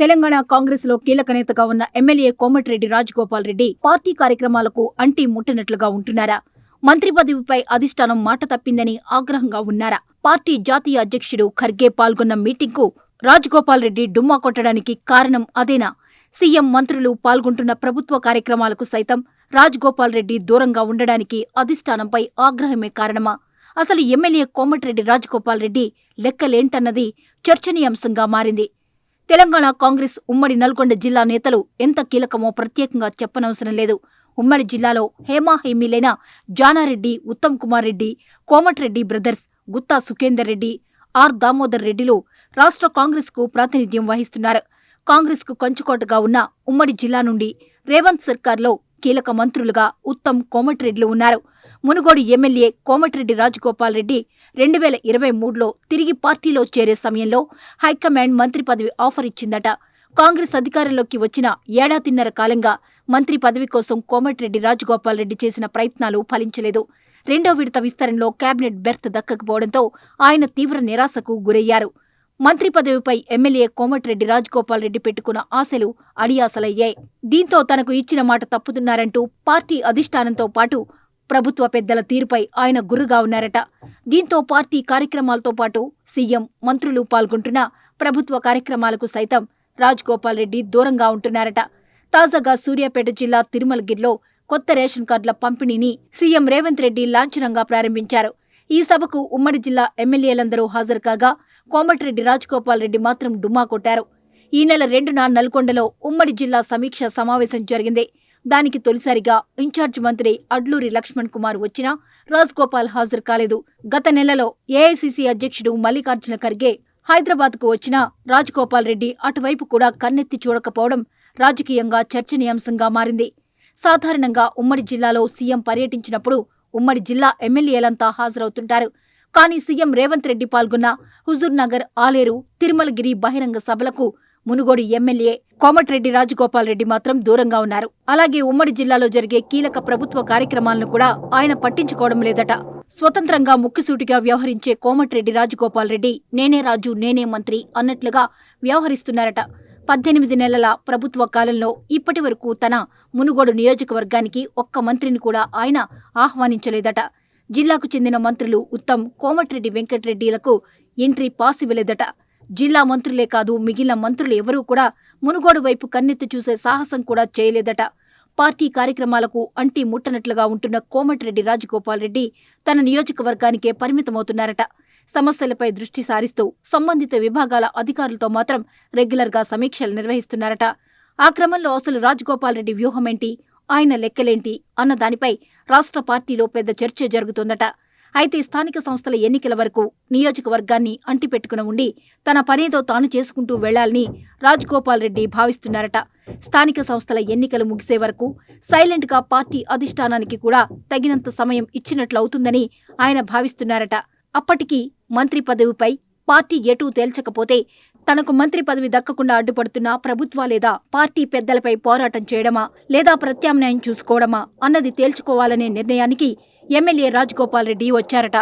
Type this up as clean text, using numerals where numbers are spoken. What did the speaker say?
తెలంగాణ కాంగ్రెస్ లో కీలక నేతగా ఉన్న ఎమ్మెల్యే కోమటిరెడ్డి రాజగోపాల్ రెడ్డి పార్టీ కార్యక్రమాలకు అంటి ముట్టనట్లుగా ఉంటున్నారా? మంత్రి పదవిపై అధిష్టానం మాట తప్పిందని ఆగ్రహంగా ఉన్నారా? పార్టీ జాతీయ అధ్యక్షుడు ఖర్గే పాల్గొన్న మీటింగ్కు రాజగోపాల్ రెడ్డి డుమ్మా కొట్టడానికి కారణం అదేనా? సీఎం మంత్రులు పాల్గొంటున్న ప్రభుత్వ కార్యక్రమాలకు సైతం రాజగోపాల్ రెడ్డి దూరంగా ఉండడానికి అధిష్టానంపై ఆగ్రహమే కారణమా? అసలు ఎమ్మెల్యే కోమటిరెడ్డి రాజగోపాల్ రెడ్డి లెక్కలేంటన్నది చర్చనీయాంశంగా మారింది. తెలంగాణ కాంగ్రెస్ ఉమ్మడి నల్గొండ జిల్లా నేతలు ఎంత కీలకమో ప్రత్యేకంగా చెప్పనవసరం లేదు. ఉమ్మడి జిల్లాలో హేమాహేమీలైన జానారెడ్డి, ఉత్తమ్ కుమార్ రెడ్డి, కోమటిరెడ్డి బ్రదర్స్, గుత్తా సుఖేందర్ రెడ్డి, ఆర్ దామోదర్ రెడ్డిలు రాష్ట్ర కాంగ్రెస్కు ప్రాతినిధ్యం వహిస్తున్నారు. కాంగ్రెస్కు కంచుకోటగా ఉన్న ఉమ్మడి జిల్లా నుండి రేవంత్ సర్కార్లో కీలక మంత్రులుగా ఉత్తమ్, కోమటిరెడ్డిలు ఉన్నారు. మునుగోడు ఎమ్మెల్యే కోమటిరెడ్డి రాజగోపాల్ రెడ్డి 2023లో తిరిగి పార్టీలో చేరే సమయంలో హైకమాండ్ మంత్రి పదవి ఆఫర్ ఇచ్చిందట. కాంగ్రెస్ అధికారంలోకి వచ్చిన ఏడాదిన్నర కాలంగా మంత్రి పదవి కోసం కోమటిరెడ్డి రాజగోపాల్ రెడ్డి చేసిన ప్రయత్నాలు ఫలించలేదు. రెండో విడత విస్తరణలో కేబినెట్ బెర్త్ దక్కకపోవడంతో ఆయన తీవ్ర నిరాశకు గురయ్యారు. మంత్రి పదవిపై ఎమ్మెల్యే కోమటిరెడ్డి రాజగోపాల్ రెడ్డి పెట్టుకున్న ఆశలు అడియాసలయ్యాయి. దీంతో తనకు ఇచ్చిన మాట తప్పుతున్నారంటూ పార్టీ అధిష్టానంతో పాటు ప్రభుత్వ పెద్దల తీరుపై ఆయన గుర్రుగా ఉన్నారట. దీంతో పార్టీ కార్యక్రమాలతో పాటు సీఎం, మంత్రులు పాల్గొంటున్న ప్రభుత్వ కార్యక్రమాలకు సైతం రాజగోపాల్ రెడ్డి దూరంగా ఉంటున్నారట. తాజాగా సూర్యాపేట జిల్లా తిరుమలగిరిలో కొత్త రేషన్ కార్డుల పంపిణీని సీఎం రేవంత్ రెడ్డి లాంఛనంగా ప్రారంభించారు. ఈ సభకు ఉమ్మడి జిల్లా ఎమ్మెల్యేలందరూ హాజరు కాగా కోమటిరెడ్డి రాజగోపాల్ రెడ్డి మాత్రం డుమ్మా కొట్టారు. ఈ నెల 2న నల్గొండలో ఉమ్మడి జిల్లా సమీక్ష సమావేశం జరిగింది. దానికి తొలిసారిగా ఇన్ఛార్జ్ మంత్రి అడ్లూరి లక్ష్మణ్ కుమార్ వచ్చినా రాజగోపాల్ హాజరు కాలేదు. గత నెలలో ఏఐసీసీ అధ్యక్షుడు మల్లికార్జున ఖర్గే హైదరాబాద్కు వచ్చినా రాజగోపాల్ రెడ్డి అటువైపు కూడా కన్నెత్తి చూడకపోవడం రాజకీయంగా చర్చనీయాంశంగా మారింది. సాధారణంగా ఉమ్మడి జిల్లాలో సీఎం పర్యటించినప్పుడు ఉమ్మడి జిల్లా ఎమ్మెల్యేలంతా హాజరవుతుంటారు. కానీ సీఎం రేవంత్ రెడ్డి పాల్గొన్న హుజూర్ నగర్, ఆలేరు, తిరుమలగిరి బహిరంగ సభలకు మునుగోడు ఎమ్మెల్యే కోమటిరెడ్డి రాజగోపాల్ రెడ్డి మాత్రం దూరంగా ఉన్నారు. అలాగే ఉమ్మడి జిల్లాలో జరిగే కీలక ప్రభుత్వ కార్యక్రమాలను కూడా ఆయన పట్టించుకోవడం లేదట. స్వతంత్రంగా ముక్కుసూటిగా వ్యవహరించే కోమటిరెడ్డి రాజగోపాల్ రెడ్డి నేనే రాజు, నేనే మంత్రి అన్నట్లుగా వ్యవహరిస్తున్నారట. 18 నెలల ప్రభుత్వ కాలంలో ఇప్పటి వరకు తన మునుగోడు నియోజకవర్గానికి ఒక్క మంత్రిని కూడా ఆయన ఆహ్వానించలేదట. జిల్లాకు చెందిన మంత్రులు ఉత్తమ్, కోమటిరెడ్డి వెంకటరెడ్డిలకు ఎంట్రీ పాస్ ఇవ్వలేదట. జిల్లా మంత్రులే కాదు, మిగిలిన మంత్రులు ఎవరూ కూడా మునుగోడు వైపు కన్నెత్తి చూసే సాహసం కూడా చేయలేదట. పార్టీ కార్యక్రమాలకు అంటి ముట్టనట్లుగా ఉంటున్న కోమటిరెడ్డి రాజగోపాల్ రెడ్డి తన నియోజకవర్గానికే పరిమితమవుతున్నారట. సమస్యలపై దృష్టి సారిస్తూ సంబంధిత విభాగాల అధికారులతో మాత్రం రెగ్యులర్గా సమీక్షలు నిర్వహిస్తున్నారట. ఆ క్రమంలో అసలు రాజగోపాల్ రెడ్డి వ్యూహమేంటి, ఆయన లెక్కలేంటి అన్న దానిపై రాష్ట్ర పార్టీలో పెద్ద చర్చ జరుగుతోందట. అయితే స్థానిక సంస్థల ఎన్నికల వరకు నియోజకవర్గాన్ని అంటిపెట్టుకుని ఉండి తన పనేదో తాను చేసుకుంటూ వెళ్లాలని రాజగోపాల్ రెడ్డి భావిస్తున్నారట. స్థానిక సంస్థల ఎన్నికలు ముగిసే వరకు సైలెంట్గా పార్టీ అధిష్టానానికి కూడా తగినంత సమయం ఇచ్చినట్లవుతుందని ఆయన భావిస్తున్నారట. అప్పటికి మంత్రి పదవిపై పార్టీ ఎటూ తేల్చకపోతే తనకు మంత్రి పదవి దక్కకుండా అడ్డుపడుతున్న ప్రభుత్వ లేదా పార్టీ పెద్దలపై పోరాటం చేయడమా లేదా ప్రత్యామ్నాయం చూసుకోవడమా అన్నది తేల్చుకోవాలనే నిర్ణయానికి ఎమ్మెల్యే రాజగోపాల్ రెడ్డి వచ్చారట.